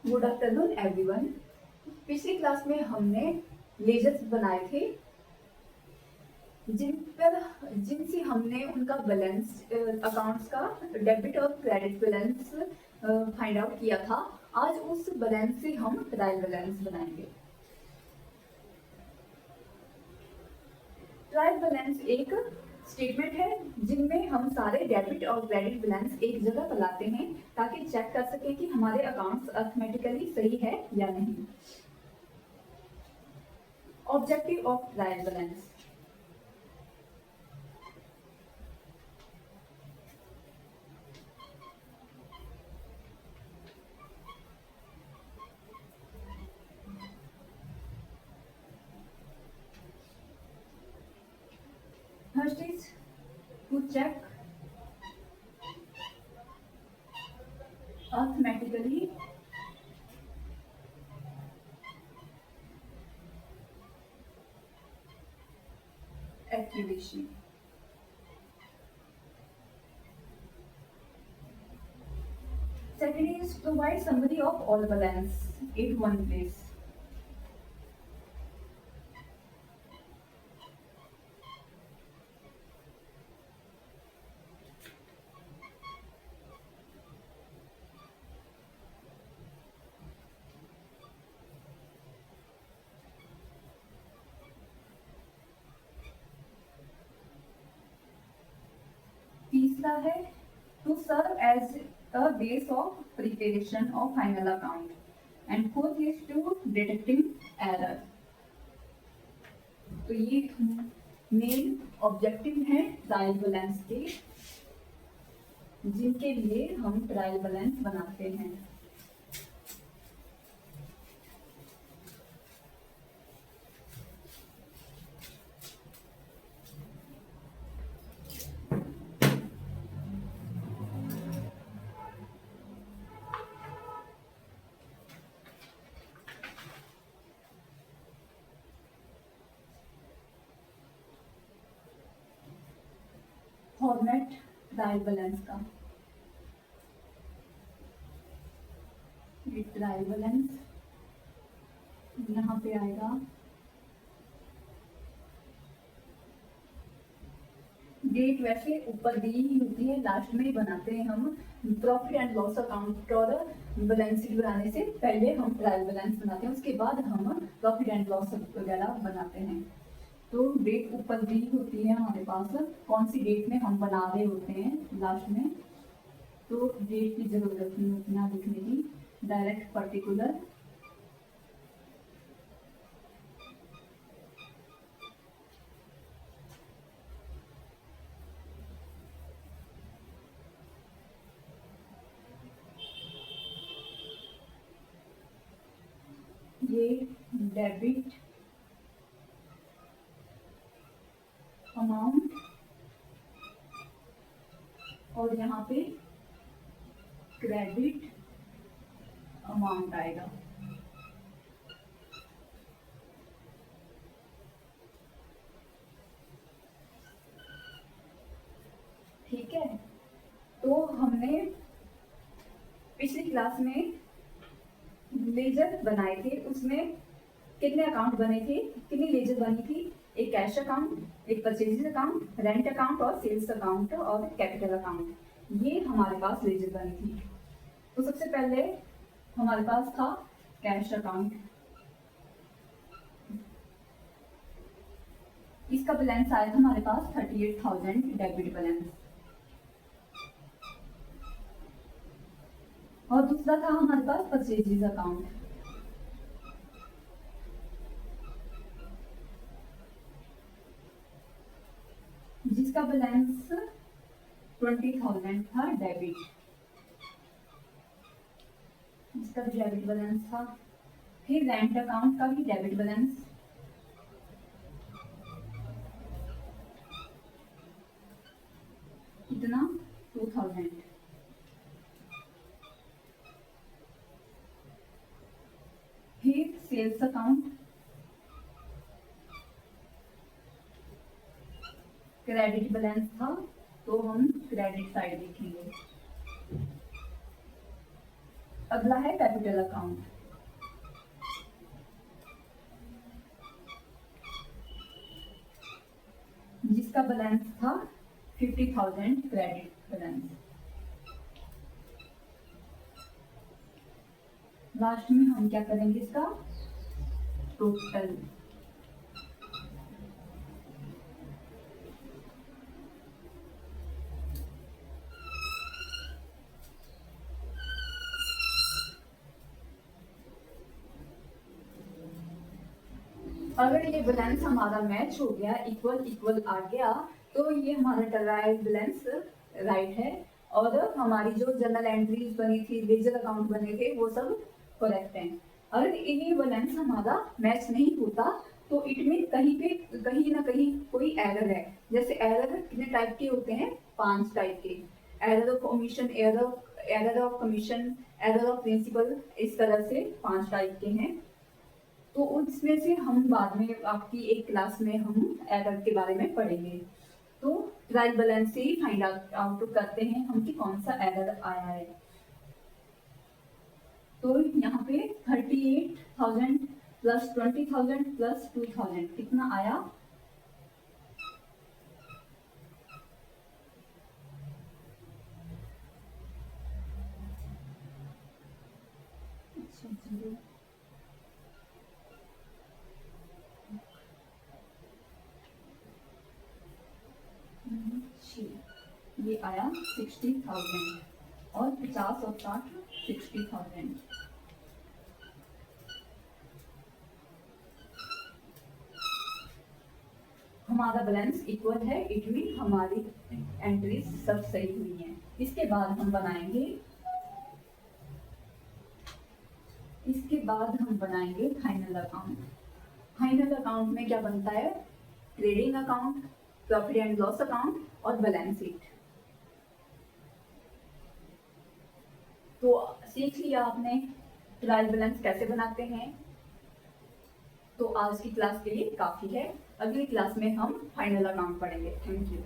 Good afternoon everyone. पिछली class में हमने लेजर्स बनाए थे जिनसे हमने उनका बैलेंस अकाउंट्स का डेबिट और क्रेडिट बैलेंस फाइंड आउट किया था। आज उस बैलेंस से हम ट्रायल बैलेंस बनाएंगे। ट्रायल बैलेंस एक स्टेटमेंट है जिनमें हम सारे डेबिट और क्रेडिट बैलेंस एक जगह पर लाते हैं ताकि चेक कर सके कि हमारे अकाउंट्स अर्थमेटिकली सही है या नहीं। Objective of trial balance. First is to check arithmetically accuracy. Second is provide summary of all balance in one place. तीसरा है to serve as a base of preparation of final account, and fourth is to detecting error. तो ये main objective है trial balance के जिनके लिए हम trial balance बनाते हैं। फॉर्मेट ट्रायल बैलेंस का, ये ट्रायल बैलेंस यहाँ पे आएगा। डेट वैसे ऊपर दी ही होती है, लास्ट में ही बनाते हैं हम। प्रॉफिट एंड लॉस अकाउंट और बैलेंस शीट बनाने से पहले हम ट्रायल बैलेंस बनाते हैं, उसके बाद हम प्रॉफिट एंड लॉस वगैरह बनाते हैं। तो डेट ऊपर दी होती है हमारे पास, कौन सी डेट में हम बना रहे होते हैं लास्ट में, तो डेट की जरूरत नहीं होती ना लिखने की, डायरेक्ट पर्टिकुलर ये डेबिट अमाउंट और यहाँ पे क्रेडिट अमाउंट आएगा। ठीक है, तो हमने पिछली क्लास में लेजर बनाए थे, उसमें कितने अकाउंट बने थे, कितनी लेजर बनी थी? एक कैश अकाउंट, एक परचेजेस अकाउंट, रेंट अकाउंट और सेल्स अकाउंट और कैपिटल अकाउंट, ये हमारे पास लेजर बनी थी। तो सबसे पहले हमारे पास था कैश अकाउंट, इसका बैलेंस आया था हमारे पास 38,000 डेबिट बैलेंस। और दूसरा था हमारे पास परचेजेस अकाउंट, जिसका बैलेंस 20,000 था डेबिट, इसका भी डेबिट बैलेंस था। फिर रेंट अकाउंट का भी डेबिट बैलेंस, कितना? 2,000। फिर सेल्स अकाउंट, क्रेडिट बैलेंस था, तो हम क्रेडिट साइड लिखेंगे। अगला है कैपिटल अकाउंट, जिसका बैलेंस था 50,000 क्रेडिट बैलेंस। लास्ट में हम क्या करेंगे, इसका टोटल। अगर ये बैलेंस हमारा मैच हो गया, इक्वल इक्वल आ गया, तो ये हमारा ट्रायल बैलेंस राइट है, और हमारी जो जनरल एंट्रीज बनी थी, लेजर अकाउंट बने थे, वो सब करेक्ट हैं। अगर ये बैलेंस हमारा मैच नहीं होता तो इट मीन कहीं ना कहीं कोई एरर है। जैसे एरर कितने टाइप के होते हैं, 5 टाइप के। Error of omission, error of commission, error of principle, इस तरह से 5 टाइप के हैं। तो उसमें से हम बाद में आपकी एक क्लास में हम एरर के बारे में पढ़ेंगे। तो ट्रायल बैलेंस से ही फाइंड आउट करते हैं हम कि कौन सा एरर आया है। तो यहाँ पे 38,000 प्लस 20,000 प्लस 2,000 कितना आया, ये आया 60,000 और 50 और 60 60,000। हमारा बैलेंस इक्वल है, इट मीन हमारी एंट्रीज सब सही हुई हैं। इसके बाद हम बनाएंगे फाइनल अकाउंट। फाइनल अकाउंट में क्या बनता है, trading account, profit and loss account और बैलेंस शीट। तो सीख लिया आपने ट्रायल बैलेंस कैसे बनाते हैं। तो आज की क्लास के लिए काफी है, अगली क्लास में हम फाइनल अकाउंट पढ़ेंगे। Thank you.